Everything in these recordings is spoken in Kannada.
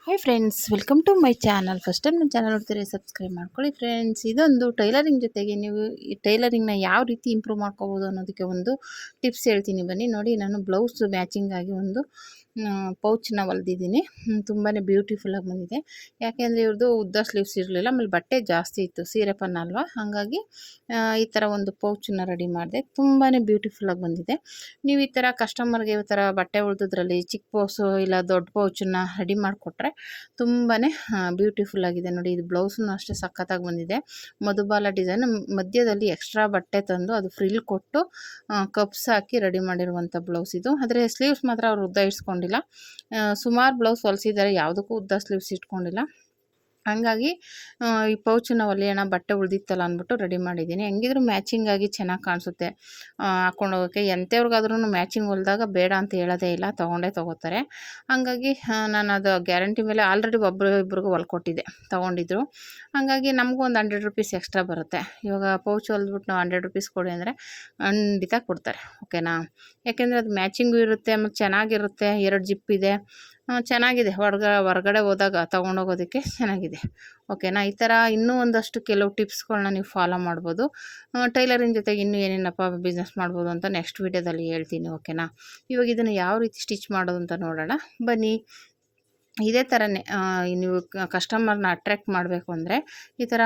Hi friends, welcome to my channel. First time ನನ್ನ ಚಾನಲ್ ನೋಡ್ತೀರಿ, ಸಬ್ಸ್ಕ್ರೈಬ್ ಮಾಡ್ಕೊಳ್ಳಿ ಫ್ರೆಂಡ್ಸ್. ಇದೊಂದು ಟೈಲರಿಂಗ್ ಜೊತೆಗೆ ನೀವು ಈ ಟೈಲರಿಂಗ್ನ ಯಾವ ರೀತಿ ಇಂಪ್ರೂವ್ ಮಾಡ್ಕೋಬೋದು ಅನ್ನೋದಕ್ಕೆ ಒಂದು ಟಿಪ್ಸ್ ಹೇಳ್ತೀನಿ. ಬನ್ನಿ ನೋಡಿ. ನಾನು ಬ್ಲೌಸ್ ಮ್ಯಾಚಿಂಗ್ ಆಗಿ ಒಂದು ಪೌಚನ್ನ ಹೊಲ್ದಿದ್ದೀನಿ. ತುಂಬಾ ಬ್ಯೂಟಿಫುಲ್ಲಾಗಿ ಬಂದಿದೆ. ಯಾಕೆಂದರೆ ಇವ್ರದ್ದು ಉದ್ದ ಸ್ಲೀವ್ಸ್ ಇರಲಿಲ್ಲ, ಆಮೇಲೆ ಬಟ್ಟೆ ಜಾಸ್ತಿ ಇತ್ತು, ಸೀರೆ ಪನ್ನ ಅಲ್ವಾ, ಹಾಗಾಗಿ ಈ ಥರ ಒಂದು ಪೌಚನ್ನ ರೆಡಿ ಮಾಡಿದೆ. ತುಂಬಾ ಬ್ಯೂಟಿಫುಲ್ಲಾಗಿ ಬಂದಿದೆ. ನೀವು ಈ ಥರ ಕಸ್ಟಮರ್ಗೆ ಈ ಥರ ಬಟ್ಟೆ ಉಳ್ದದ್ರಲ್ಲಿ ಚಿಕ್ಕ ಪೌಚು ಇಲ್ಲ ದೊಡ್ಡ ಪೌಚನ್ನ ರೆಡಿ ಮಾಡಿಕೊಟ್ರೆ ತುಂಬಾ ಬ್ಯೂಟಿಫುಲ್ ಆಗಿದೆ. ನೋಡಿ, ಇದು ಬ್ಲೌಸನ್ನು ಅಷ್ಟೇ ಸಖತ್ತಾಗಿ ಬಂದಿದೆ. ಮಧುಬಾಲ ಡಿಸೈನ್ ಮಧ್ಯದಲ್ಲಿ ಎಕ್ಸ್ಟ್ರಾ ಬಟ್ಟೆ ತಂದು ಅದು ಫ್ರಿಲ್ ಕೊಟ್ಟು ಕಪ್ಸ್ ಹಾಕಿ ರೆಡಿ ಮಾಡಿರುವಂಥ ಬ್ಲೌಸ್ ಇದು. ಆದರೆ ಸ್ಲೀವ್ಸ್ ಮಾತ್ರ ಅವ್ರು ಉದ್ದ ಇಟ್ಕೊಂಡಿಲ್ಲ. ಸುಮಾರು ಬ್ಲೌಸ್ ಹೊಲಿಸಿದ್ದಾರೆ, ಯಾವುದಕ್ಕೂ ಉದ್ದ ಸ್ಲೀವ್ಸ್ ಇಟ್ಕೊಂಡಿಲ್ಲ. ಹಂಗಾಗಿ ಈ ಪೌಚನ್ನ ಹೊಲಿಯೋಣ, ಬಟ್ಟೆ ಉಳಿದಿತ್ತಲ್ಲ ಅಂದ್ಬಿಟ್ಟು ರೆಡಿ ಮಾಡಿದ್ದೀನಿ. ಹೆಂಗಿದ್ರು ಮ್ಯಾಚಿಂಗ್ ಆಗಿ ಚೆನ್ನಾಗಿ ಕಾಣಿಸುತ್ತೆ ಹಾಕ್ಕೊಂಡು ಹೋಗೋಕ್ಕೆ. ಎಂಥವ್ರಿಗಾದ್ರೂ ಮ್ಯಾಚಿಂಗ್ ಹೊಲಿದಾಗ ಬೇಡ ಅಂತ ಹೇಳೋದೇ ಇಲ್ಲ, ತೊಗೊಂಡೇ ತೊಗೋತಾರೆ. ಹಾಗಾಗಿ ನಾನು ಅದು ಗ್ಯಾರಂಟಿ ಮೇಲೆ ಆಲ್ರೆಡಿ ಇಬ್ಬರಿಗೂ ಹೊಲ್ಕೊಟ್ಟಿದ್ದೆ, ತೊಗೊಂಡಿದ್ರು. ಹಾಗಾಗಿ ನಮಗೂ ಒಂದು 100 ರುಪೀಸ್ ಎಕ್ಸ್ಟ್ರಾ ಬರುತ್ತೆ. ಇವಾಗ ಪೌಚ್ ಹೊಲಿದ್ಬಿಟ್ಟು ನಾವು 100 ರುಪೀಸ್ ಕೊಡಿ ಅಂದರೆ ಖಂಡಿತ ಕೊಡ್ತಾರೆ, ಓಕೆನಾ. ಯಾಕೆಂದರೆ ಅದು ಮ್ಯಾಚಿಂಗು ಇರುತ್ತೆ, ಆಮೇಲೆ ಚೆನ್ನಾಗಿರುತ್ತೆ. 2 ಜಿಪ್ ಇದೆ, ಚೆನ್ನಾಗಿದೆ. ಹೊರಗಡೆ ಹೋದಾಗ ತೊಗೊಂಡೋಗೋದಕ್ಕೆ ಚೆನ್ನಾಗಿದೆ, ಓಕೆನಾ. ಈ ಥರ ಇನ್ನೂ ಒಂದಷ್ಟು ಕೆಲವು ಟಿಪ್ಸ್ಗಳನ್ನ ನೀವು ಫಾಲೋ ಮಾಡ್ಬೋದು. ಟೈಲರಿಂಗ್ ಜೊತೆಗೆ ಇನ್ನೂ ಏನೇನಪ್ಪ ಬಿಸ್ನೆಸ್ ಮಾಡ್ಬೋದು ಅಂತ ನೆಕ್ಸ್ಟ್ ವೀಡಿಯೋದಲ್ಲಿ ಹೇಳ್ತೀನಿ, ಓಕೆನಾ. ಇವಾಗ ಇದನ್ನು ಯಾವ ರೀತಿ ಸ್ಟಿಚ್ ಮಾಡೋದು ಅಂತ ನೋಡೋಣ ಬನ್ನಿ. ಇದೇ ಥರನೇ ನೀವು ಕಸ್ಟಮರ್ನ ಅಟ್ರ್ಯಾಕ್ಟ್ ಮಾಡಬೇಕು ಅಂದರೆ ಈ ಥರ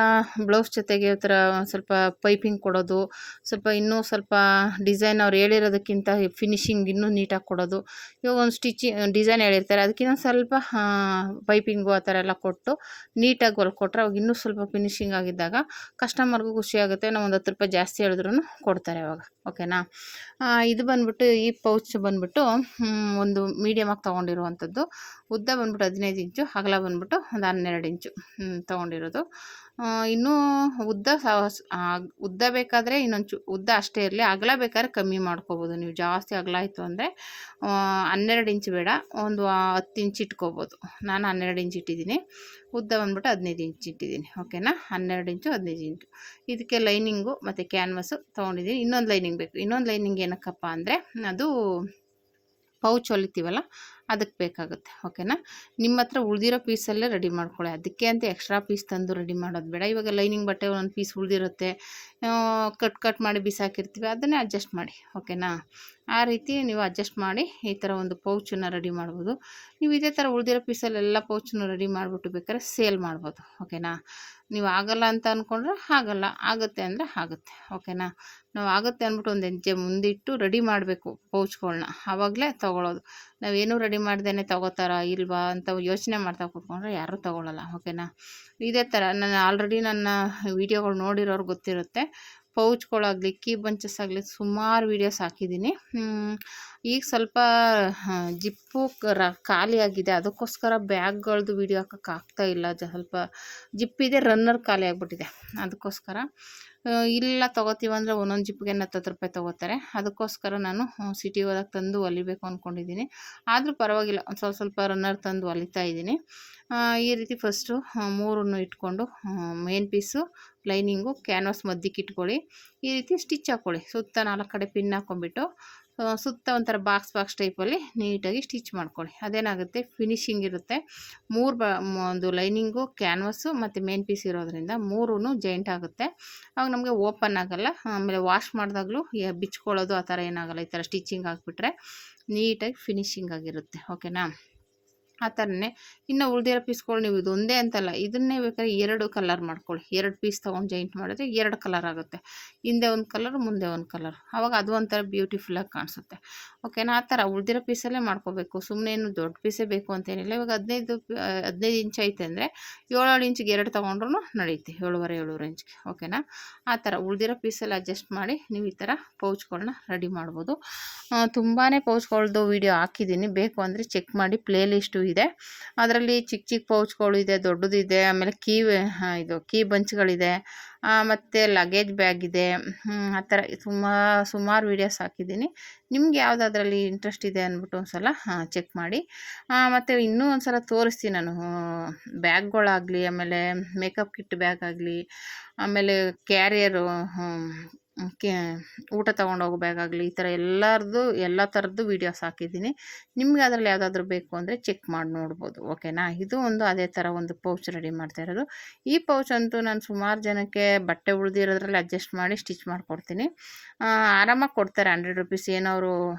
ಬ್ಲೌಸ್ ಜೊತೆಗೆ ಈ ಥರ ಸ್ವಲ್ಪ ಪೈಪಿಂಗ್ ಕೊಡೋದು, ಇನ್ನೂ ಸ್ವಲ್ಪ ಡಿಸೈನ್ ಅವ್ರು ಹೇಳಿರೋದಕ್ಕಿಂತ ಫಿನಿಶಿಂಗ್ ಇನ್ನೂ ನೀಟಾಗಿ ಕೊಡೋದು. ಇವಾಗ ಒಂದು ಡಿಸೈನ್ ಹೇಳಿರ್ತಾರೆ, ಅದಕ್ಕಿಂತ ಸ್ವಲ್ಪ ಪೈಪಿಂಗು ಆ ಥರ ಎಲ್ಲ ಕೊಟ್ಟು ನೀಟಾಗಿ ಹೊಲ್ಕೊಟ್ರೆ ಅವಾಗ ಇನ್ನೂ ಸ್ವಲ್ಪ ಫಿನಿಶಿಂಗ್ ಆಗಿದ್ದಾಗ ಕಸ್ಟಮರ್ಗೂ ಖುಷಿಯಾಗುತ್ತೆ. ನಾವು ಒಂದು 10 ರೂಪಾಯಿ ಜಾಸ್ತಿ ಹೇಳಿದ್ರೂ ಕೊಡ್ತಾರೆ ಅವಾಗ, ಓಕೆನಾ. ಇದು ಬಂದ್ಬಿಟ್ಟು ಈ ಪೌಚ್ ಬಂದ್ಬಿಟ್ಟು ಒಂದು ಮೀಡಿಯಮಾಗಿ ತೊಗೊಂಡಿರುವಂಥದ್ದು. ಉದ್ದ ಬಂದ್ಬಿಟ್ಟು 15 ಇಂಚು, ಅಗಲ ಬಂದ್ಬಿಟ್ಟು ಒಂದು 12 ಇಂಚು ತೊಗೊಂಡಿರೋದು. ಇನ್ನೂ ಉದ್ದ ಬೇಕಾದರೆ ಇನ್ನೊಂದು ಉದ್ದ ಅಷ್ಟೇ ಇರಲಿ, ಅಗಲ ಬೇಕಾದ್ರೆ ಕಮ್ಮಿ ಮಾಡ್ಕೋಬೋದು ನೀವು. ಜಾಸ್ತಿ ಅಗಲ ಆಯಿತು ಅಂದರೆ 12 ಇಂಚು ಬೇಡ, ಒಂದು 10 ಇಂಚು ಇಟ್ಕೋಬೋದು. ನಾನು 12 ಇಂಚು ಇಟ್ಟಿದ್ದೀನಿ. ಉದ್ದ ಬಂದ್ಬಿಟ್ಟು 15 ಇಂಚು ಇಟ್ಟಿದ್ದೀನಿ, ಓಕೆನಾ. 12 ಇಂಚು 15 ಇಂಚು. ಇದಕ್ಕೆ ಲೈನಿಂಗು ಮತ್ತು ಕ್ಯಾನ್ವಸ್ಸು ತೊಗೊಂಡಿದ್ದೀನಿ. ಇನ್ನೊಂದು ಲೈನಿಂಗ್ ಬೇಕು. ಇನ್ನೊಂದು ಲೈನಿಂಗ್ ಏನಕ್ಕಪ್ಪ ಅಂದರೆ ಅದು ಪೌಚ್ ಹೊಲಿತೀವಲ್ಲ ಅದಕ್ಕೆ ಬೇಕಾಗುತ್ತೆ, ಓಕೆನಾ. ನಿಮ್ಮ ಹತ್ರ ಉಳಿದಿರೋ ಪೀಸಲ್ಲೇ ರೆಡಿ ಮಾಡ್ಕೊಳ್ಳಿ. ಅದಕ್ಕೆ ಅಂತ ಎಕ್ಸ್ಟ್ರಾ ಪೀಸ್ ತಂದು ರೆಡಿ ಮಾಡೋದು ಬೇಡ. ಇವಾಗ ಲೈನಿಂಗ್ ಬಟ್ಟೆ ಒಂದು ಪೀಸ್ ಉಳಿದಿರುತ್ತೆ, ಕಟ್ ಮಾಡಿ ಬಿಸಾಕಿರ್ತೀವಿ, ಅದನ್ನೇ ಅಡ್ಜಸ್ಟ್ ಮಾಡಿ, ಓಕೆನಾ. ಆ ರೀತಿ ನೀವು ಅಡ್ಜಸ್ಟ್ ಮಾಡಿ ಈ ಥರ ಒಂದು ಪೌಚನ್ನು ರೆಡಿ ಮಾಡ್ಬೋದು. ನೀವು ಇದೇ ಥರ ಉಳಿದಿರೋ ಪೀಸಲ್ಲೆಲ್ಲ ಪೌಚನ್ನು ರೆಡಿ ಮಾಡಿಬಿಟ್ಟು ಬೇಕಾದ್ರೆ ಸೇಲ್ ಮಾಡ್ಬೋದು, ಓಕೆನಾ. ನೀವು ಆಗಲ್ಲ ಅಂತ ಅಂದ್ಕೊಂಡ್ರೆ ಆಗಲ್ಲ, ಆಗುತ್ತೆ ಅಂದರೆ ಆಗುತ್ತೆ, ಓಕೆನಾ. ನಾವು ಆಗುತ್ತೆ ಅಂದ್ಬಿಟ್ಟು ಒಂದು ಹೆಜ್ಜೆ ಮುಂದಿಟ್ಟು ರೆಡಿ ಮಾಡಬೇಕು ಪೌಚ್ಗಳನ್ನ, ಆವಾಗಲೇ ತೊಗೊಳ್ಳೋದು. ನಾವೇನೂ ರೆಡಿ ಮಾಡ್ದೇ ತೊಗೋತಾರಾ ಇಲ್ವಾ ಅಂತ ಯೋಚನೆ ಮಾಡ್ತಾ ಕೂತ್ಕೊಂಡ್ರೆ ಯಾರೂ ತೊಗೊಳ್ಳಲ್ಲ, ಓಕೆನಾ. ಇದೇ ಥರ ನಾನು ಆಲ್ರೆಡಿ ನನ್ನ ವೀಡಿಯೋಗಳು ನೋಡಿರೋರು ಗೊತ್ತಿರುತ್ತೆ. ಪೌಚ್ಗಳಾಗಲಿ ಕೀ ಬಂಚಸ್ ಆಗಲಿ ಸುಮಾರು ವೀಡಿಯೋಸ್ ಹಾಕಿದ್ದೀನಿ. ಈಗ ಸ್ವಲ್ಪ ಜಿಪ್ಪು ಖಾಲಿ ಆಗಿದೆ, ಅದಕ್ಕೋಸ್ಕರ ಬ್ಯಾಗ್ಗಳದ್ದು ವೀಡಿಯೋ ಹಾಕೋಕ್ಕಾಗ್ತಾ ಇಲ್ಲ. ಸ್ವಲ್ಪ ಜಿಪ್ಪಿದೆ, ರನ್ನರ್ ಖಾಲಿ ಆಗಿಬಿಟ್ಟಿದೆ, ಅದಕ್ಕೋಸ್ಕರ. ಇಲ್ಲ ತೊಗೋತೀವಂದರೆ ಒಂದೊಂದು ಜಿಪ್ಗೆ 10 ರೂಪಾಯಿ ತೊಗೋತಾರೆ. ಅದಕ್ಕೋಸ್ಕರ ನಾನು ಸಿಟಿಗೆ ಹೋದಾಗ ತಂದು ಹೊಲಿಬೇಕು ಅಂದ್ಕೊಂಡಿದ್ದೀನಿ. ಆದರೂ ಪರವಾಗಿಲ್ಲ, ಒಂದು ಸ್ವಲ್ಪ ರನ್ನರ್ ತಂದು ಹೊಲಿತಾ ಇದ್ದೀನಿ. ಈ ರೀತಿ ಫಸ್ಟು 3 ಇಟ್ಕೊಂಡು ಮೇನ್ ಪೀಸು, ಲೈನಿಂಗು, ಕ್ಯಾನ್ವಾಸ್ ಮಧ್ಯಕ್ಕೆ ಇಟ್ಕೊಳ್ಳಿ. ಈ ರೀತಿ ಸ್ಟಿಚ್ ಹಾಕ್ಕೊಳ್ಳಿ. ಸುತ್ತ 4 ಕಡೆ ಪಿನ್ ಹಾಕ್ಕೊಂಬಿಟ್ಟು ಸುತ್ತ ಒಂಥರ ಬಾಕ್ಸ್ ಟೈಪಲ್ಲಿ ನೀಟಾಗಿ ಸ್ಟಿಚ್ ಮಾಡ್ಕೊಳ್ಳಿ. ಅದೇನಾಗುತ್ತೆ, ಫಿನಿಶಿಂಗ್ ಇರುತ್ತೆ. ಒಂದು ಲೈನಿಂಗು, ಕ್ಯಾನ್ವಸ್ಸು ಮತ್ತು ಮೇನ್ ಪೀಸ್ ಇರೋದ್ರಿಂದ 3 ಜಾಯಿಂಟ್ ಆಗುತ್ತೆ. ಆವಾಗ ನಮಗೆ ಓಪನ್ ಆಗೋಲ್ಲ. ಆಮೇಲೆ ವಾಶ್ ಮಾಡಿದಾಗಲೂ ಬಿಚ್ಕೊಳ್ಳೋದು ಆ ಥರ ಏನಾಗಲ್ಲ. ಈ ಥರ ಸ್ಟಿಚಿಂಗ್ ಹಾಕ್ಬಿಟ್ರೆ ನೀಟಾಗಿ ಫಿನಿಶಿಂಗ್ ಆಗಿರುತ್ತೆ, ಓಕೆನಾ. ಆ ಥರನೇ ಇನ್ನು ಉಳಿದಿರೋ ಪೀಸ್ಗಳು ನೀವು ಇದೊಂದೇ ಅಂತಲ್ಲ, ಇದನ್ನೇ ಬೇಕಾದ್ರೆ 2 ಕಲರ್ ಮಾಡ್ಕೊಳ್ಳಿ. 2 ಪೀಸ್ ತೊಗೊಂಡು ಜಾಯಿಂಟ್ ಮಾಡಿದ್ರೆ 2 ಕಲರ್ ಆಗುತ್ತೆ. ಹಿಂದೆ ಒಂದು ಕಲರ್, ಮುಂದೆ ಒಂದು ಕಲರ್. ಆವಾಗ ಅದು ಒಂಥರ ಬ್ಯೂಟಿಫುಲ್ಲಾಗಿ ಕಾಣಿಸುತ್ತೆ, ಓಕೆನಾ. ಆ ಥರ ಉಳಿದಿರೋ ಪೀಸಲ್ಲೇ ಮಾಡ್ಕೋಬೇಕು. ಸುಮ್ಮನೆ ಏನು ದೊಡ್ಡ ಪೀಸೇ ಬೇಕು ಅಂತೇನಿಲ್ಲ. ಇವಾಗ 15 ಇಂಚ್ ಐತೆ ಅಂದರೆ 7 ಇಂಚಿಗೆ 2 ತೊಗೊಂಡ್ರೂ ನಡೆಯುತ್ತೆ, 7.5 ಇಂಚ್ಗೆ, ಓಕೆನಾ. ಆ ಥರ ಉಳಿದಿರೋ ಪೀಸಲ್ಲಿ ಅಡ್ಜಸ್ಟ್ ಮಾಡಿ ನೀವು ಈ ಥರ ಪೌಚ್ಗಳನ್ನ ರೆಡಿ ಮಾಡ್ಬೋದು. ತುಂಬಾ ಪೌಚ್ಗಳದ್ದು ವೀಡಿಯೋ ಹಾಕಿದ್ದೀನಿ, ಬೇಕು ಅಂದರೆ ಚೆಕ್ ಮಾಡಿ. ಪ್ಲೇ ಲಿಸ್ಟು ಇದೆ, ಅದರಲ್ಲಿ ಚಿಕ್ಕ ಪೌಚ್ಗಳು ಇದೆ, ದೊಡ್ಡದಿದೆ. ಆಮೇಲೆ ಕೀ ಬಂಚ್ಗಳಿದೆ, ಮತ್ತು ಲಗೇಜ್ ಬ್ಯಾಗ್ ಇದೆ. ಆ ಥರ ಸುಮಾರು ವೀಡಿಯೋಸ್ ಹಾಕಿದ್ದೀನಿ. ನಿಮ್ಗೆ ಯಾವುದಾದ್ರಲ್ಲಿ ಇಂಟ್ರೆಸ್ಟ್ ಇದೆ ಅಂದ್ಬಿಟ್ಟು ಒಂದು ಸಲ ಚೆಕ್ ಮಾಡಿ. ಮತ್ತು ಇನ್ನೂ ಒಂದು ಸಲ ತೋರಿಸ್ತೀನಿ ನಾನು. ಬ್ಯಾಗ್ಗಳಾಗಲಿ, ಆಮೇಲೆ ಮೇಕಪ್ ಕಿಟ್ ಬ್ಯಾಗ್ ಆಗಲಿ, ಆಮೇಲೆ ಕ್ಯಾರಿಯರು, ಊಟ ತೊಗೊಂಡೋಗೋ ಬ್ಯಾಗ್ ಆಗಲಿ, ಈ ಥರ ಎಲ್ಲ ಥರದ್ದು ವೀಡಿಯೋಸ್ ಹಾಕಿದ್ದೀನಿ. ನಿಮ್ಗೆ ಅದರಲ್ಲಿ ಯಾವುದಾದ್ರೂ ಬೇಕು ಅಂದರೆ ಚೆಕ್ ಮಾಡಿ ನೋಡ್ಬೋದು. ಓಕೆನಾ. ಇದು ಒಂದು ಅದೇ ಥರ ಒಂದು ಪೌಚ್ ರೆಡಿ ಮಾಡ್ತಾ ಇರೋದು. ಈ ಪೌಚ್ ಅಂತೂ ನಾನು ಸುಮಾರು ಜನಕ್ಕೆ ಬಟ್ಟೆ ಉಳಿದಿರೋದ್ರಲ್ಲಿ ಅಡ್ಜಸ್ಟ್ ಮಾಡಿ ಸ್ಟಿಚ್ ಮಾಡಿಕೊಡ್ತೀನಿ. ಆರಾಮಾಗಿ ಕೊಡ್ತಾರೆ. 100 ರುಪೀಸ್ ಏನವರು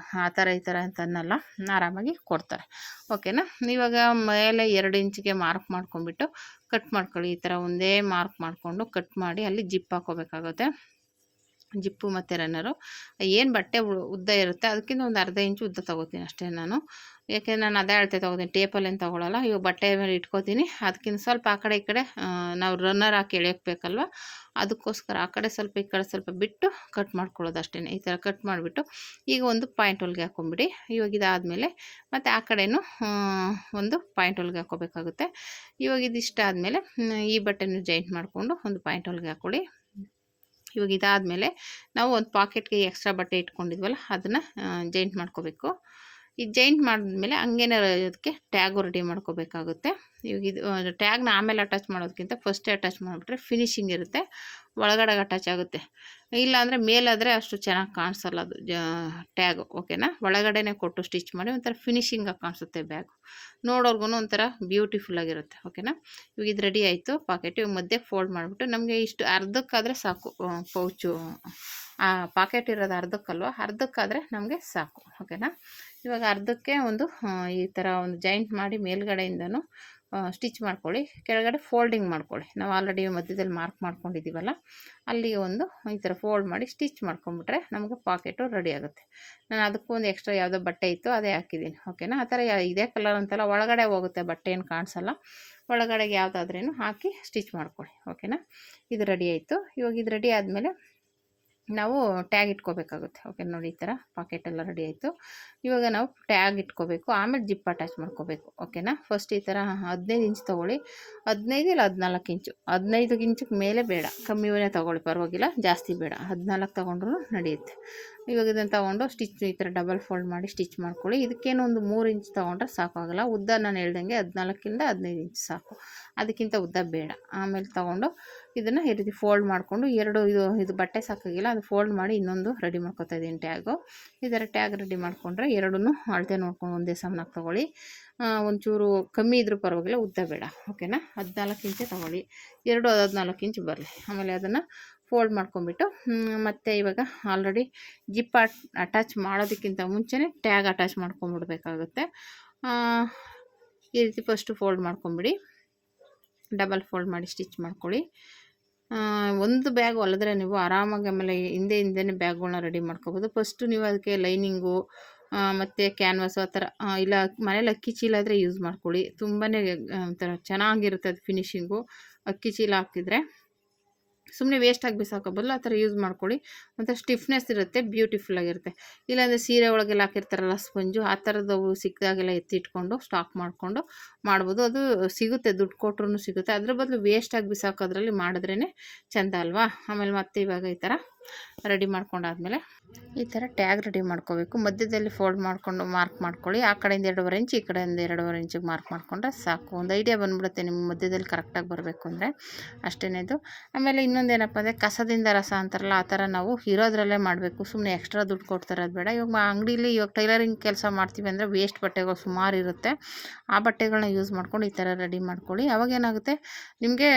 ಆ ಥರ ಈ ಥರ ಅಂತ ಅನ್ನಲ್ಲ, ಆರಾಮಾಗಿ ಕೊಡ್ತಾರೆ. ಓಕೆನಾ. ಇವಾಗ ಮೇಲೆ 2 ಇಂಚಿಗೆ ಮಾರ್ಕ್ ಮಾಡ್ಕೊಂಬಿಟ್ಟು ಕಟ್ ಮಾಡ್ಕೊಳ್ಳಿ. ಈ ಥರ ಒಂದೇ ಮಾರ್ಕ್ ಮಾಡಿಕೊಂಡು ಕಟ್ ಮಾಡಿ ಅಲ್ಲಿ ಜಿಪ್ ಹಾಕೋಬೇಕಾಗುತ್ತೆ. ಜಿಪ್ಪು ಮತ್ತು ರನ್ನರು ಏನು ಬಟ್ಟೆ ಉದ್ದ ಇರುತ್ತೆ ಅದಕ್ಕಿಂತ ಒಂದು ಅರ್ಧ ಇಂಚು ಉದ್ದ ತೊಗೋತೀನಿ ಅಷ್ಟೇ ನಾನು. ಯಾಕೆಂದರೆ ನಾನು ಅದೇ ಅಳತೆ ತೊಗೋತೀನಿ, ಟೇಪಲ್ಲೇನು ತೊಗೊಳಲ್ಲ. ಇವಾಗ ಬಟ್ಟೆ ಮೇಲೆ ಇಟ್ಕೋತೀನಿ, ಅದಕ್ಕಿಂತ ಸ್ವಲ್ಪ ಆ ಕಡೆ ಈ ಕಡೆ ನಾವು ರನ್ನರ್ ಹಾಕಿ ಎಳೆಯೋಕ್ಬೇಕಲ್ವ, ಅದಕ್ಕೋಸ್ಕರ ಆ ಕಡೆ ಸ್ವಲ್ಪ ಈ ಕಡೆ ಸ್ವಲ್ಪ ಬಿಟ್ಟು ಕಟ್ ಮಾಡ್ಕೊಳ್ಳೋದು ಅಷ್ಟೇ. ಈ ಥರ ಕಟ್ ಮಾಡಿಬಿಟ್ಟು ಈಗ ಒಂದು ಪಾಯಿಂಟ್ ಹೊಲಿಗೆ ಹಾಕ್ಕೊಂಬಿಡಿ. ಇವಾಗ ಇದಾದಮೇಲೆ ಮತ್ತು ಆ ಕಡೆಯೂ ಒಂದು ಪಾಯಿಂಟ್ ಹೊಲಿಗೆ ಹಾಕ್ಕೋಬೇಕಾಗುತ್ತೆ. ಇವಾಗ ಇದಿಷ್ಟ ಆದಮೇಲೆ ಈ ಬಟ್ಟೆನೂ ಜಾಯಿಂಟ್ ಮಾಡಿಕೊಂಡು ಒಂದು ಪಾಯಿಂಟ್ ಹೊಲಿಗೆ ಹಾಕ್ಕೊಳ್ಳಿ. ಇವಾಗ ಇದಾದಮೇಲೆ ನಾವು ಒಂದು ಪಾಕೆಟ್ಗೆ ಎಕ್ಸ್ಟ್ರಾ ಬಟ್ಟೆ ಇಟ್ಕೊಂಡಿದ್ವಲ್ಲ ಅದನ್ನು ಜಾಯಿಂಟ್ ಮಾಡ್ಕೋಬೇಕು. ಈ ಜಾಯಿಂಟ್ ಮಾಡಿದ್ಮೇಲೆ ಹಂಗೇನೆ ಅದಕ್ಕೆ ಟ್ಯಾಗು ರೆಡಿ ಮಾಡ್ಕೋಬೇಕಾಗುತ್ತೆ. ಇವಾಗ ಇದು ಟ್ಯಾಗ್ನ ಆಮೇಲೆ ಅಟ್ಯಾಚ್ ಮಾಡೋದಕ್ಕಿಂತ ಫಸ್ಟೇ ಅಟ್ಯಾಚ್ ಮಾಡಿಬಿಟ್ರೆ ಫಿನಿಶಿಂಗ್ ಇರುತ್ತೆ, ಒಳಗಡೆ ಅಟ್ಯಾಚ್ ಆಗುತ್ತೆ. ಇಲ್ಲಾಂದರೆ ಮೇಲಾದರೆ ಅಷ್ಟು ಚೆನ್ನಾಗಿ ಕಾಣಿಸಲ್ಲ ಅದು ಟ್ಯಾಗು. ಓಕೆನಾ. ಒಳಗಡೆನೇ ಕೊಟ್ಟು ಸ್ಟಿಚ್ ಮಾಡಿ ಒಂಥರ ಫಿನಿಶಿಂಗಾಗಿ ಕಾಣಿಸುತ್ತೆ ಬ್ಯಾಗು, ನೋಡೋರ್ಗು ಒಂಥರ ಬ್ಯೂಟಿಫುಲ್ಲಾಗಿರುತ್ತೆ. ಓಕೆನಾ. ಇವಾಗ ಇದು ರೆಡಿ ಆಯಿತು ಪಾಕೆಟ್. ಇವಾಗ ಮಧ್ಯೆ ಫೋಲ್ಡ್ ಮಾಡಿಬಿಟ್ಟು ನಮಗೆ ಇಷ್ಟು ಅರ್ಧಕ್ಕಾದರೆ ಸಾಕು, ಪೌಚು ಆ ಪಾಕೆಟ್ ಇರೋದು ಅರ್ಧಕ್ಕಲ್ವ, ಅರ್ಧಕ್ಕಾದರೆ ನಮಗೆ ಸಾಕು. ಓಕೆನಾ. ಇವಾಗ ಅರ್ಧಕ್ಕೆ ಒಂದು ಈ ಥರ ಒಂದು ಜಾಯಿಂಟ್ ಮಾಡಿ ಮೇಲ್ಗಡೆಯಿಂದನೂ ಸ್ಟಿಚ್ ಮಾಡ್ಕೊಳ್ಳಿ, ಕೆಳಗಡೆ ಫೋಲ್ಡಿಂಗ್ ಮಾಡ್ಕೊಳ್ಳಿ. ನಾವು ಆಲ್ರೆಡಿ ಮಧ್ಯದಲ್ಲಿ ಮಾರ್ಕ್ ಮಾಡ್ಕೊಂಡಿದ್ದೀವಲ್ಲ ಅಲ್ಲಿಗೆ ಒಂದು ಈ ಥರ ಫೋಲ್ಡ್ ಮಾಡಿ ಸ್ಟಿಚ್ ಮಾಡ್ಕೊಂಬಿಟ್ರೆ ನಮಗೆ ಪಾಕೆಟು ರೆಡಿ ಆಗುತ್ತೆ. ನಾನು ಅದಕ್ಕೂ ಒಂದು ಎಕ್ಸ್ಟ್ರಾ ಯಾವುದೋ ಬಟ್ಟೆ ಇತ್ತು ಅದೇ ಹಾಕಿದ್ದೀನಿ. ಓಕೆನಾ. ಆ ಥರ ಇದೇ ಕಲರ್ ಅಂತೆಲ್ಲ ಒಳಗಡೆ ಹೋಗುತ್ತೆ, ಬಟ್ಟೆ ಏನು ಕಾಣಿಸಲ್ಲ, ಒಳಗಡೆಗೆ ಯಾವುದಾದ್ರೇನು ಹಾಕಿ ಸ್ಟಿಚ್ ಮಾಡ್ಕೊಳ್ಳಿ. ಓಕೆನಾ. ಇದು ರೆಡಿ ಆಯಿತು. ಇವಾಗ ಇದು ರೆಡಿ ಆದಮೇಲೆ ನಾವು ಟ್ಯಾಗ್ ಇಟ್ಕೋಬೇಕಾಗುತ್ತೆ. ಓಕೆ ನೋಡಿ, ಈ ಥರ ಪಾಕೆಟೆಲ್ಲ ರೆಡಿ ಆಯಿತು. ಇವಾಗ ನಾವು ಟ್ಯಾಗ್ ಇಟ್ಕೋಬೇಕು, ಆಮೇಲೆ ಜಿಪ್ ಅಟ್ಯಾಚ್ ಮಾಡ್ಕೋಬೇಕು. ಓಕೆನಾ. ಫಸ್ಟ್ ಈ ಥರ 15 ಇಂಚ್ ತೊಗೊಳ್ಳಿ, 15 ಇಲ್ಲ 14 ಇಂಚು. 15 ಇಂಚಿಗೆ ಮೇಲೆ ಬೇಡ, ಕಮ್ಮಿನೇ ತೊಗೊಳ್ಳಿ, ಪರವಾಗಿಲ್ಲ, ಜಾಸ್ತಿ ಬೇಡ. 14 ತೊಗೊಂಡ್ರೂ ನಡೆಯುತ್ತೆ. ಇವಾಗ ಇದನ್ನು ತೊಗೊಂಡು ಸ್ಟಿಚ್ ಈ ಥರ ಡಬಲ್ ಫೋಲ್ಡ್ ಮಾಡಿ ಸ್ಟಿಚ್ ಮಾಡ್ಕೊಳ್ಳಿ. ಇದಕ್ಕೇನು ಒಂದು 3 ಇಂಚ್ ತೊಗೊಂಡ್ರೆ ಸಾಕಾಗಲ್ಲ. ಉದ್ದ ನಾನು ಹೇಳ್ದಂಗೆ 14ಇಂದ 15 ಇಂಚ್ ಸಾಕು, ಅದಕ್ಕಿಂತ ಉದ್ದ ಬೇಡ. ಆಮೇಲೆ ತೊಗೊಂಡು ಇದನ್ನು ಈ ರೀತಿ ಫೋಲ್ಡ್ ಮಾಡಿಕೊಂಡು ಇದು ಬಟ್ಟೆ ಸಾಕಾಗಿಲ್ಲ, ಅದು ಫೋಲ್ಡ್ ಮಾಡಿ ಇನ್ನೊಂದು ರೆಡಿ ಮಾಡ್ಕೊತಾ ಇದ್ದೀನಿ ಟ್ಯಾಗು. ಈ ಥರ ಟ್ಯಾಗ್ ರೆಡಿ ಮಾಡಿಕೊಂಡ್ರೆ ಎರಡೂ ಅಳತೆ ನೋಡ್ಕೊಂಡು ಒಂದೇ ಸಮನಾಗಿ ತೊಗೊಳ್ಳಿ. ಒಂಚೂರು ಕಮ್ಮಿ ಇದ್ರೂ ಪರವಾಗಿಲ್ಲ, ಉದ್ದ ಬೇಡ. ಓಕೆನಾ. 14 ಇಂಚೆ ತೊಗೊಳ್ಳಿ, 14 ಇಂಚ್ ಬರಲಿ. ಆಮೇಲೆ ಅದನ್ನು ಫೋಲ್ಡ್ ಮಾಡ್ಕೊಂಬಿಟ್ಟು ಮತ್ತು ಇವಾಗ ಆಲ್ರೆಡಿ ಜಿಪ್ ಅಟ್ಯಾಚ್ ಮಾಡೋದಕ್ಕಿಂತ ಮುಂಚೆನೇ ಟ್ಯಾಗ್ ಅಟ್ಯಾಚ್ ಮಾಡ್ಕೊಂಬಿಡ್ಬೇಕಾಗುತ್ತೆ. ಈ ರೀತಿ ಫಸ್ಟು ಫೋಲ್ಡ್ ಮಾಡ್ಕೊಂಬಿಡಿ, ಡಬಲ್ ಫೋಲ್ಡ್ ಮಾಡಿ ಸ್ಟಿಚ್ ಮಾಡ್ಕೊಳ್ಳಿ. ಒಂದು ಬ್ಯಾಗ್ ಹೊಲಿದ್ರೆ ನೀವು ಆರಾಮಾಗಿ ಆಮೇಲೆ ಹಿಂದೆನೇ ಬ್ಯಾಗ್ಗಳನ್ನ ರೆಡಿ ಮಾಡ್ಕೋಬೋದು. ಫಸ್ಟು ನೀವು ಅದಕ್ಕೆ ಲೈನಿಂಗು ಮತ್ತು ಕ್ಯಾನ್ವಾಸು ಆ ಥರ ಇಲ್ಲ ಮನೇಲಿ ಅಕ್ಕಿ ಚೀಲ ಆದರೆ ಯೂಸ್ ಮಾಡ್ಕೊಳ್ಳಿ, ತುಂಬಾ ಒಂಥರ ಚೆನ್ನಾಗಿರುತ್ತೆ ಅದು ಫಿನಿಶಿಂಗು. ಅಕ್ಕಿ ಚೀಲ ಹಾಕಿದರೆ ಸುಮ್ಮನೆ ವೇಸ್ಟಾಗಿ ಬಿಸಾಕೋ ಬದಲು ಆ ಥರ ಯೂಸ್ ಮಾಡ್ಕೊಳ್ಳಿ, ಒಂಥರ ಸ್ಟಿಫ್ನೆಸ್ ಇರುತ್ತೆ, ಬ್ಯೂಟಿಫುಲ್ಲಾಗಿರುತ್ತೆ. ಇಲ್ಲಾಂದರೆ ಸೀರೆ ಒಳಗೆಲ್ಲ ಹಾಕಿರ್ತಾರಲ್ಲ ಸ್ಪಂಜು, ಆ ಥರದವು ಸಿಕ್ಕಿದಾಗೆಲ್ಲ ಎತ್ತಿಟ್ಕೊಂಡು ಸ್ಟಾಕ್ ಮಾಡಿಕೊಂಡು ಮಾಡ್ಬೋದು. ಅದು ಸಿಗುತ್ತೆ, ದುಡ್ಡು ಕೊಟ್ರೂ ಸಿಗುತ್ತೆ. ಅದ್ರ ಬದಲು ವೇಸ್ಟಾಗಿ ಬಿಸಾಕೋದ್ರಲ್ಲಿ ಮಾಡಿದ್ರೇ ಚೆಂದ ಅಲ್ವಾ. ಆಮೇಲೆ ಮತ್ತೆ ಇವಾಗ ಈ ಥರ ರೆಡಿ ಮಾಡ್ಕೊಂಡಾದ್ಮೇಲೆ ಈ ಥರ ಟ್ಯಾಗ್ ರೆಡಿ ಮಾಡ್ಕೋಬೇಕು. ಮಧ್ಯದಲ್ಲಿ ಫೋಲ್ಡ್ ಮಾಡಿಕೊಂಡು ಮಾರ್ಕ್ ಮಾಡ್ಕೊಳ್ಳಿ. ಆ ಕಡೆಯಿಂದ 2.5 ಇಂಚ್, ಈ ಕಡೆಯಿಂದ 2.5 ಇಂಚಿಗೆ ಮಾರ್ಕ್ ಮಾಡಿಕೊಂಡ್ರೆ ಸಾಕು. ಒಂದು ಐಡಿಯಾ ಬಂದ್ಬಿಡುತ್ತೆ ನಿಮ್ಗೆ ಮಧ್ಯದಲ್ಲಿ ಕರೆಕ್ಟಾಗಿ ಬರಬೇಕು ಅಂದರೆ, ಅಷ್ಟೇನೇದು. ಆಮೇಲೆ ಇನ್ನೊಂದೇನಪ್ಪ ಅಂದರೆ ಕಸದಿಂದ ರಸ ಅಂತಾರಲ್ಲ, ಆ ಥರ ನಾವು ಇರೋದ್ರಲ್ಲೇ ಮಾಡಬೇಕು. ಸುಮ್ಮನೆ ಎಕ್ಸ್ಟ್ರಾ ದುಡ್ಡು ಕೊಡ್ತಾರದು ಬೇಡ. ಇವಾಗ ಅಂಗಡೀಲಿ ಇವಾಗ ಟೈಲರಿಂಗ್ ಕೆಲಸ ಮಾಡ್ತೀವಿ ಅಂದರೆ ವೇಸ್ಟ್ ಬಟ್ಟೆಗಳು ಸುಮಾರು ಇರುತ್ತೆ, ಆ ಬಟ್ಟೆಗಳನ್ನ ಯೂಸ್ ಮಾಡ್ಕೊಂಡು ಈ ಥರ ರೆಡಿ ಮಾಡ್ಕೊಳ್ಳಿ. ಅವಾಗೇನಾಗುತ್ತೆ ನಿಮಗೆ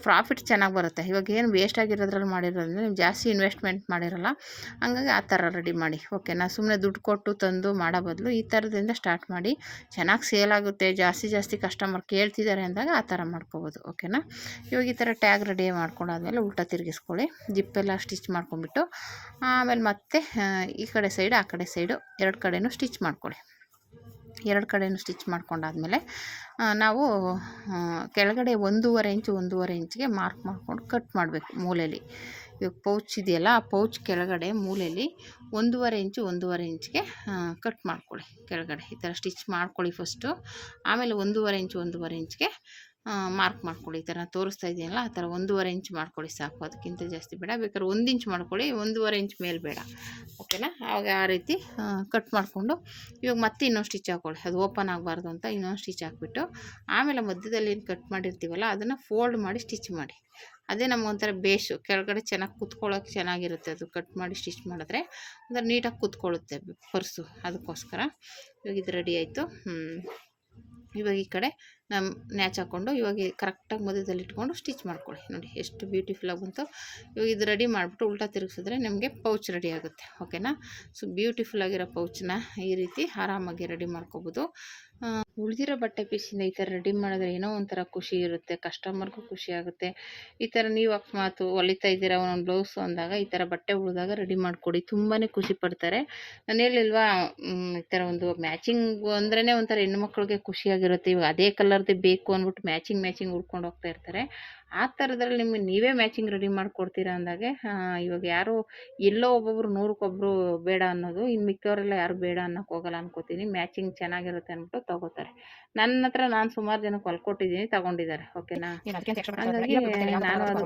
ಪ್ರಾಫಿಟ್ ಚೆನ್ನಾಗಿ ಬರುತ್ತೆ. ಇವಾಗ ಏನು ವೇಸ್ಟ್ ಆಗಿರೋದ್ರಲ್ಲಿ ಮಾಡಿರೋದ್ರಿಂದ ನೀವು ಜಾಸ್ತಿ ಇನ್ವೆಸ್ಟ್ಮೆಂಟ್ ಮಾಡಿರಲ್ಲ, ಹಂಗಾಗಿ ಆ ಥರ ರೆಡಿ ಮಾಡಿ. ಓಕೆನಾ. ಸುಮ್ಮನೆ ದುಡ್ಡು ಕೊಟ್ಟು ತಂದು ಮಾಡೋ ಬದಲು ಈ ಥರದಿಂದ ಸ್ಟಾರ್ಟ್ ಮಾಡಿ, ಚೆನ್ನಾಗಿ ಸೇಲ್ ಆಗುತ್ತೆ, ಜಾಸ್ತಿ ಕಸ್ಟಮರ್ ಕೇಳ್ತಿದ್ದಾರೆ ಅಂದಾಗ ಆ ಥರ ಮಾಡ್ಕೋಬೋದು. ಓಕೆನಾ. ಇವಾಗ ಈ ಥರ ಟ್ಯಾಗ್ ರೆಡಿ ಮಾಡ್ಕೊಂಡಾದ್ಮೇಲೆ ಉಲ್ಟಾ ತಿರುಗಿಸ್ಕೊಳ್ಳಿ, ಜಿಪ್ಪೆಲ್ಲ ಸ್ಟಿಚ್ ಮಾಡ್ಕೊಂಬಿಟ್ಟು ಆಮೇಲೆ ಮತ್ತೆ ಈ ಕಡೆ ಸೈಡ್ ಆ ಕಡೆ ಸೈಡು 2 ಕಡೆನೂ ಸ್ಟಿಚ್ ಮಾಡ್ಕೊಳ್ಳಿ. 2 ಕಡೆನೂ ಸ್ಟಿಚ್ ಮಾಡ್ಕೊಂಡಾದ್ಮೇಲೆ ನಾವು ಕೆಳಗಡೆ 1.5 ಇಂಚಿಗೆ ಮಾರ್ಕ್ ಮಾಡಿಕೊಂಡು ಕಟ್ ಮಾಡಬೇಕು ಮೂಲೆಯಲ್ಲಿ. ಇವಾಗ ಪೌಚ್ ಇದೆಯಲ್ಲ, ಆ ಪೌಚ್ ಕೆಳಗಡೆ ಮೂಲೆಯಲ್ಲಿ 1.5 ಇಂಚಿಗೆ ಕಟ್ ಮಾಡ್ಕೊಳ್ಳಿ. ಕೆಳಗಡೆ ಈ ಥರ ಸ್ಟಿಚ್ ಮಾಡ್ಕೊಳ್ಳಿ ಫಸ್ಟು, ಆಮೇಲೆ 1.5 ಇಂಚಿಗೆ ಮಾರ್ಕ್ ಮಾಡ್ಕೊಳ್ಳಿ. ಈ ಥರ ತೋರಿಸ್ತಾ ಇದೆಯಲ್ಲ ಆ ಥರ 1.5 ಇಂಚ್ ಮಾಡ್ಕೊಳ್ಳಿ ಸಾಕು, ಅದಕ್ಕಿಂತ ಜಾಸ್ತಿ ಬೇಡ. ಬೇಕಾದ್ರೆ 1 ಇಂಚ್ ಮಾಡ್ಕೊಳ್ಳಿ, 1.5 ಇಂಚ್ ಮೇಲೆ ಬೇಡ. ಓಕೆನಾ. ಆವಾಗ ಆ ರೀತಿ ಕಟ್ ಮಾಡಿಕೊಂಡು ಇವಾಗ ಮತ್ತೆ ಇನ್ನೊಂದು ಸ್ಟಿಚ್ ಹಾಕ್ಕೊಳ್ಳಿ, ಅದು ಓಪನ್ ಆಗಬಾರ್ದು ಅಂತ ಇನ್ನೊಂದು ಸ್ಟಿಚ್ ಹಾಕ್ಬಿಟ್ಟು ಆಮೇಲೆ ಮಧ್ಯದಲ್ಲಿ ಏನು ಕಟ್ ಮಾಡಿರ್ತೀವಲ್ಲ ಅದನ್ನು ಫೋಲ್ಡ್ ಮಾಡಿ ಸ್ಟಿಚ್ ಮಾಡಿ. ಅದೇ ನಮಗೊಂಥರ ಬೇಸು, ಕೆಳಗಡೆ ಚೆನ್ನಾಗಿ ಕೂತ್ಕೊಳ್ಳೋಕೆ ಚೆನ್ನಾಗಿರುತ್ತೆ. ಅದು ಕಟ್ ಮಾಡಿ ಸ್ಟಿಚ್ ಮಾಡಿದ್ರೆ ಒಂಥರ ನೀಟಾಗಿ ಕೂತ್ಕೊಳ್ಳುತ್ತೆ ಪರ್ಸು, ಅದಕ್ಕೋಸ್ಕರ. ಇವಾಗ ಇದು ರೆಡಿ ಆಯಿತು. ಇವಾಗ ಈ ಕಡೆ ನಮ್ಮ ನ್ಯಾಚ್ ಹಾಕ್ಕೊಂಡು ಇವಾಗ ಕರೆಕ್ಟಾಗಿ ಮಧ್ಯದಲ್ಲಿ ಇಟ್ಕೊಂಡು ಸ್ಟಿಚ್ ಮಾಡ್ಕೊಳ್ಳಿ. ನೋಡಿ ಎಷ್ಟು ಬ್ಯೂಟಿಫುಲ್ಲಾಗಿ ಬಂತು. ಇವಾಗ ಇದು ರೆಡಿ ಮಾಡಿಬಿಟ್ಟು ಉಲ್ಟಾ ತಿರುಗಿಸಿದ್ರೆ ನಿಮಗೆ ಪೌಚ್ ರೆಡಿ ಆಗುತ್ತೆ. ಓಕೆನಾ? ಸೊ ಬ್ಯೂಟಿಫುಲ್ಲಾಗಿರೋ ಪೌಚನ್ನ ಈ ರೀತಿ ಆರಾಮಾಗಿ ರೆಡಿ ಮಾಡ್ಕೋಬೋದು. ಉಳಿದಿರೋ ಬಟ್ಟೆ ಪೀಸಿಂದ ಈ ಥರ ರೆಡಿ ಮಾಡಿದ್ರೆ ಏನೋ ಒಂಥರ ಖುಷಿ ಇರುತ್ತೆ, ಕಸ್ಟಮರ್ಗೂ ಖುಷಿ ಆಗುತ್ತೆ. ಈ ಥರ ನೀವು ಅಕಸ್ಮಾತ್ ಹೊಲಿತಾ ಇದ್ದೀರಾ ಒಂದೊಂದು ಬ್ಲೌಸು ಅಂದಾಗ ಈ ಥರ ಬಟ್ಟೆ ಉಳಿದಾಗ ರೆಡಿ ಮಾಡಿಕೊಡಿ, ತುಂಬಾ ಖುಷಿ ಪಡ್ತಾರೆ. ನಾನು ಹೇಳಿಲ್ವಾ, ಈ ಥರ ಒಂದು ಮ್ಯಾಚಿಂಗ್ ಅಂದ್ರೇ ಒಂಥರ ಹೆಣ್ಮಕ್ಳಿಗೆ ಖುಷಿಯಾಗಿರುತ್ತೆ. ಇವಾಗ ಅದೇ ಕಲರ್ದೇ ಬೇಕು ಅಂದ್ಬಿಟ್ಟು ಮ್ಯಾಚಿಂಗ್ ಹುಡ್ಕೊಂಡು ಹೋಗ್ತಾ ಇರ್ತಾರೆ. ಆ ಥರದ್ರಲ್ಲಿ ನಿಮಗೆ ನೀವೇ ಮ್ಯಾಚಿಂಗ್ ರೆಡಿ ಮಾಡಿಕೊಡ್ತೀರಾ ಅಂದಾಗೆ ಇವಾಗ ಯಾರು ಎಲ್ಲೋ ಒಬ್ಬೊಬ್ರು 100ಕ್ಕೊಬ್ರು ಬೇಡ ಅನ್ನೋದು, ಇನ್ನು ಮಿಕ್ಕವರೆಲ್ಲ ಯಾರು ಬೇಡ ಅನ್ನೋಕೆ ಹೋಗಲ್ಲ ಅನ್ಕೋತೀನಿ. ಮ್ಯಾಚಿಂಗ್ ಚೆನ್ನಾಗಿರುತ್ತೆ ಅಂದ್ಬಿಟ್ಟು ತೊಗೋತಾರೆ. ನನ್ನ ಹತ್ರ ನಾನು ಸುಮಾರು ಜನಕ್ಕೆ ಹೊಲ್ಕೊಟ್ಟಿದ್ದೀನಿ, ತಗೊಂಡಿದ್ದಾರೆ. ಓಕೆನಾ? ಹಾಗಾಗಿ ನಾನು ಅದು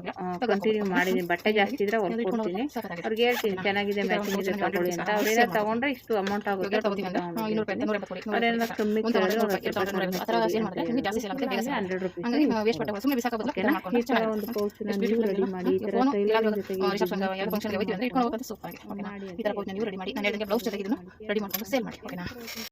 ಕಂಟಿನ್ಯೂ ಮಾಡಿದ್ದೀನಿ. ಬಟ್ಟೆ ಜಾಸ್ತಿ ಇದ್ದರೆ ಹೊಲ್ಕೊಡ್ತೀನಿ, ಅವ್ರಿಗೆ ಹೇಳ್ತೀನಿ ಚೆನ್ನಾಗಿದೆ ಮ್ಯಾಚಿಂಗ್ ಇದೆ ತಗೊಳ್ಳಿ ಅಂತ. ಅವ್ರೇನಾದ್ರು ತೊಗೊಂಡ್ರೆ ಇಷ್ಟು ಅಮೌಂಟ್ ಆಗುತ್ತೆ, ಅವ್ರೇನಾದ್ರು ಕಮ್ಮಿ ಕೇಳಿದ್ರೆ ₹100. ಈ ಥರ ಒಂದು ಪೌಚನ್ನ ನೀವು ರೆಡಿ ಮಾಡಿ, ಈ ಥರ ಟೈಲರಿಂಗ್ ಜೊತೆಗೆ ಮಾಡಿ. ರೆಡಿ ಮಾಡಿ, ನಾನು ಹೇಳಿದಂಗೆ ಬ್ಲೌಸ್ ಜೊತೆಗೆ ಇದನ್ನು ರೆಡಿ ಮಾಡ್ಕೊಂಡು ಸೇಲ್ ಮಾಡಿ. ಓಕೆನಾ?